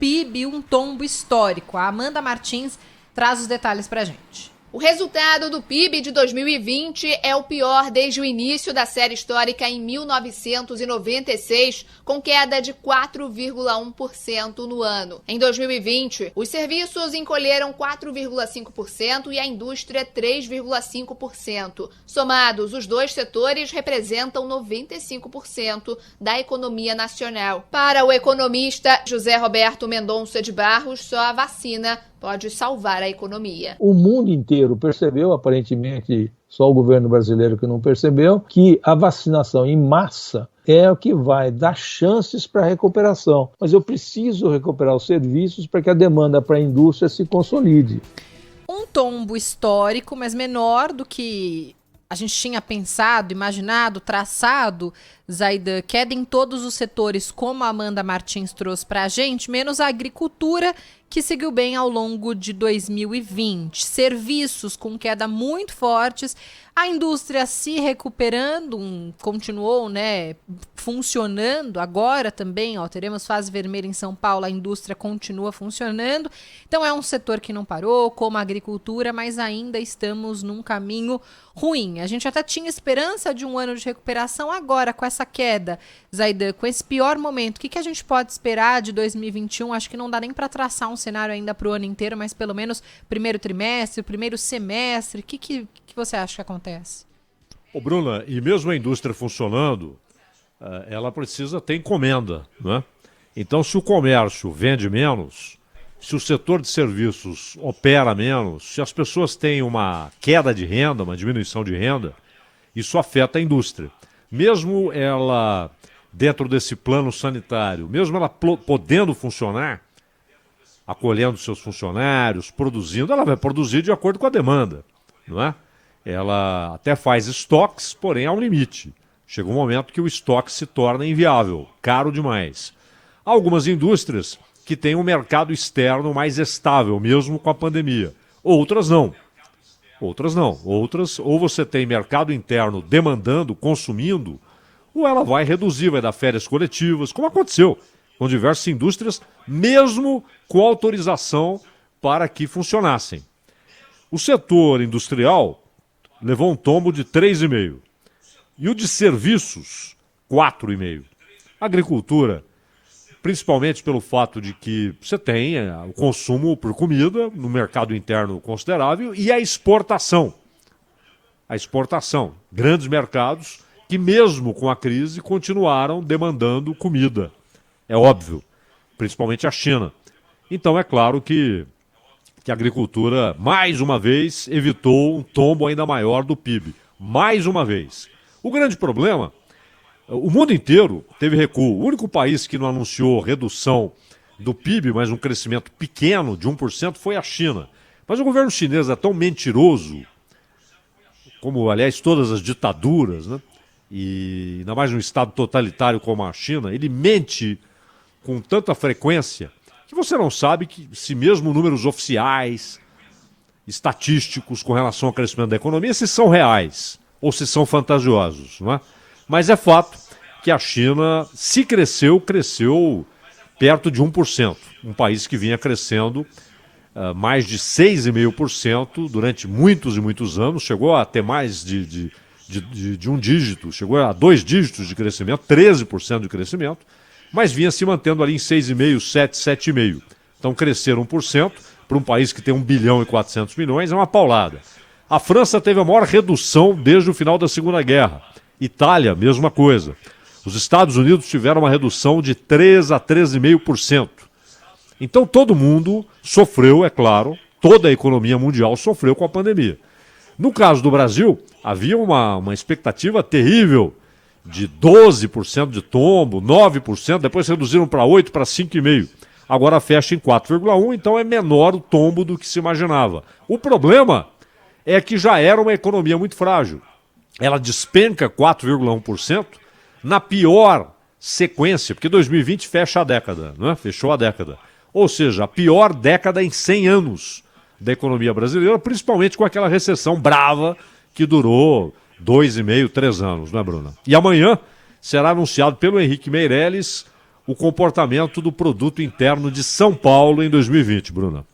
PIB um tombo histórico. A Amanda Martins traz os detalhes pra gente. O resultado do PIB de 2020 é o pior desde o início da série histórica em 1996, com queda de 4,1% no ano. Em 2020, os serviços encolheram 4,5% e a indústria 3,5%. Somados, os dois setores representam 95% da economia nacional. Para o economista José Roberto Mendonça de Barros, só a vacina pode salvar a economia. O mundo inteiro percebeu, aparentemente só o governo brasileiro que não percebeu, que a vacinação em massa é o que vai dar chances para a recuperação. Mas eu preciso recuperar os serviços para que a demanda para a indústria se consolide. Um tombo histórico, mas menor do que a gente tinha pensado, imaginado, traçado, Zaidan, queda em todos os setores, como a Amanda Martins trouxe para a gente, menos a agricultura, que seguiu bem ao longo de 2020. Serviços com queda muito fortes, a indústria se recuperando, continuou, funcionando. Agora também, teremos fase vermelha em São Paulo, a indústria continua funcionando. Então é um setor que não parou, como a agricultura, mas ainda estamos num caminho ruim. A gente até tinha esperança de um ano de recuperação, agora com essa queda, Zaidan, com esse pior momento, o que a gente pode esperar de 2021? Acho que não dá nem para traçar um cenário ainda para o ano inteiro, mas pelo menos primeiro trimestre, primeiro semestre, o que você acha que acontece? Bruna, e mesmo a indústria funcionando, ela precisa ter encomenda, né? Então, se o comércio vende menos, se o setor de serviços opera menos, se as pessoas têm uma queda de renda, uma diminuição de renda, isso afeta a indústria. Mesmo ela, dentro desse plano sanitário, mesmo ela podendo funcionar, acolhendo seus funcionários, produzindo, ela vai produzir de acordo com a demanda, não é? Ela até faz estoques, porém há um limite. Chega um momento que o estoque se torna inviável, caro demais. Há algumas indústrias que têm um mercado externo mais estável, mesmo com a pandemia. Outras não. Outras, ou você tem mercado interno demandando, consumindo, ou ela vai reduzir, vai dar férias coletivas, como aconteceu com diversas indústrias, mesmo com autorização para que funcionassem. O setor industrial levou um tombo de 3,5%. E o de serviços, 4,5%. A agricultura, principalmente pelo fato de que você tem o consumo por comida no mercado interno considerável e a exportação. Grandes mercados que mesmo com a crise continuaram demandando comida. É óbvio, principalmente a China. Então é claro que a agricultura, mais uma vez, evitou um tombo ainda maior do PIB. Mais uma vez. O grande problema, o mundo inteiro teve recuo. O único país que não anunciou redução do PIB, mas um crescimento pequeno de 1%, foi a China. Mas o governo chinês é tão mentiroso, como, aliás, todas as ditaduras, né? E ainda mais num estado totalitário como a China, ele mente com tanta frequência que você não sabe se mesmo números oficiais, estatísticos com relação ao crescimento da economia, se são reais ou se são fantasiosos, não é? Mas é fato que a China, se cresceu perto de 1%. Um país que vinha crescendo mais de 6,5% durante muitos e muitos anos, chegou a ter mais de um dígito, chegou a 2 dígitos de crescimento, 13% de crescimento, mas vinha se mantendo ali em 6,5%, 7,5%. Então crescer 1% para um país que tem 1 bilhão e 400 milhões é uma paulada. A França teve a maior redução desde o final da Segunda Guerra. Itália, mesma coisa. Os Estados Unidos tiveram uma redução de 3 a 13,5%. Então todo mundo sofreu, é claro, toda a economia mundial sofreu com a pandemia. No caso do Brasil, havia uma expectativa terrível de 12% de tombo, 9%, depois reduziram para 8%, para 5,5%. Agora fecha em 4,1%, então é menor o tombo do que se imaginava. O problema é que já era uma economia muito frágil. Ela despenca 4,1% na pior sequência, porque 2020 fecha a década, não é? Fechou a década. Ou seja, a pior década em 100 anos da economia brasileira, principalmente com aquela recessão brava que durou 2,5, 3 anos, não é, Bruna? E amanhã será anunciado pelo Henrique Meirelles o comportamento do produto interno de São Paulo em 2020, Bruna.